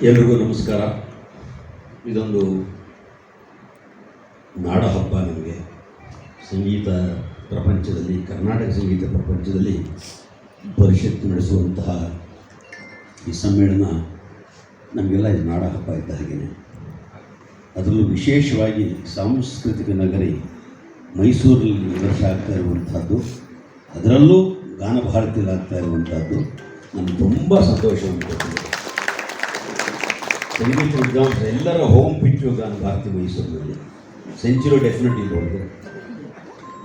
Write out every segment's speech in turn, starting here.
ಎಲ್ರಿಗೂ ನಮಸ್ಕಾರ. ಇದೊಂದು ನಾಡ ಹಬ್ಬ. ನಮಗೆ ಸಂಗೀತ ಪ್ರಪಂಚದಲ್ಲಿ, ಕರ್ನಾಟಕ ಸಂಗೀತ ಪ್ರಪಂಚದಲ್ಲಿ ಪರಿಷತ್ತು ನಡೆಸುವಂತಹ ಈ ಸಮ್ಮೇಳನ ನಮಗೆಲ್ಲ ಇದು ನಾಡ ಹಬ್ಬ ಇದ್ದ ಹಾಗೆಯೇ. ಅದರಲ್ಲೂ ವಿಶೇಷವಾಗಿ ಸಾಂಸ್ಕೃತಿಕ ನಗರಿ ಮೈಸೂರಲ್ಲಿ ಈ ವರ್ಷ ಆಗ್ತಾ ಇರುವಂಥದ್ದು, ಅದರಲ್ಲೂ ಗಾನ ಭಾರತಿಯಲ್ಲಿ ಆಗ್ತಾ ಇರುವಂಥದ್ದು ನನಗೆ ತುಂಬ ಸಂತೋಷವನ್ನು ಕೊಟ್ಟಿದೆ. ಸಂಗೀತ ವಿದ್ವಾಂಸ ಎಲ್ಲರ ಹೋಮ್ ಪಿಚ್ಚು ಗಾನ ಭಾರತಿ ಮೈಸೂರಿನಲ್ಲಿ. ಸೆಂಚುರಿ ಡೆಫಿನೆಟ್ ಇಲ್ಲಿ ಹೊಡೆದು,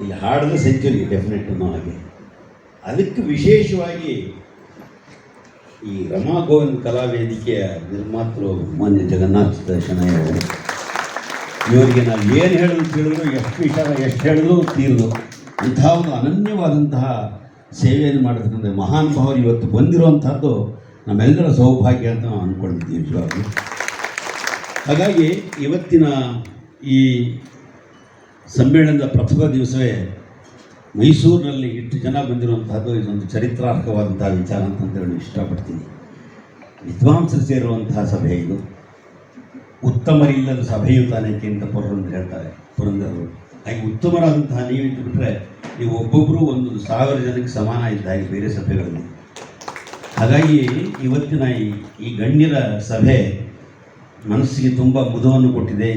ಇಲ್ಲಿ ಹಾಡಿದ ಸೆಂಚುರಿ ಡೆಫಿನೆಟ್ ಅನ್ನೋ ಹಾಗೆ. ಅದಕ್ಕೆ ವಿಶೇಷವಾಗಿ ಈ ರಮಾ ಗೋವಿಂದ ಕಲಾವೇದಿಕೆಯ ನಿರ್ಮಾತೃ ಮಾನ್ಯ ಜಗನ್ನಾಥ ಶೆಣೈ ಅವರು, ಇವರಿಗೆ ನಾವು ಏನು ಹೇಳಿದ್ರು ಎಷ್ಟು ವಿಚಾರ ಎಷ್ಟು ಹೇಳಿದ್ರು ತೀರ್ದು ಅಂತಹ ಒಂದು ಅನನ್ಯವಾದಂತಹ ಸೇವೆಯನ್ನು ಮಾಡಿದ್ರೆ ಮಹಾನುಭಾವರು ಇವತ್ತು ಬಂದಿರುವಂಥದ್ದು ನಮ್ಮೆಲ್ಲರ ಸೌಭಾಗ್ಯ ಅಂತ ನಾವು ಅಂದ್ಕೊಂಡಿದ್ದೀವಿ ನಿಜವಾಗ್ಲೂ. ಹಾಗಾಗಿ ಇವತ್ತಿನ ಈ ಸಮ್ಮೇಳನದ ಪ್ರಥಮ ದಿವಸವೇ ಮೈಸೂರಿನಲ್ಲಿ ಇಷ್ಟು ಜನ ಬಂದಿರುವಂತಹದ್ದು ಇದೊಂದು ಚರಿತ್ರಾರ್ಹವಾದಂತಹ ವಿಚಾರ ಅಂತ ಹೇಳಿ ಇಷ್ಟಪಡ್ತೀನಿ. ವಿದ್ವಾಂಸರು ಸೇರುವಂತಹ ಸಭೆ ಇದು. ಉತ್ತಮರಿಲ್ಲದ ಸಭೆಯು ತಾನೇಕೆ ಅಂತ ಪುರಂದರು ಹೇಳ್ತಾರೆ, ಪುರಂದರರು. ಹಾಗೆ ಉತ್ತಮರಾದಂತಹ ನೀವಿಟ್ಟು ಬಿಟ್ಟರೆ ನೀವು ಒಬ್ಬೊಬ್ಬರು 1,000 ಜನಕ್ಕೆ ಸಮಾನ ಇದ್ದಾಗಿ ಬೇರೆ ಸಭೆಗಳಲ್ಲಿ. ಹಾಗಾಗಿ ಇವತ್ತಿನ ಈ ಗಣ್ಯರ ಸಭೆ ಮನಸ್ಸಿಗೆ ತುಂಬ ಮುದವನ್ನು ಕೊಟ್ಟಿದೆ.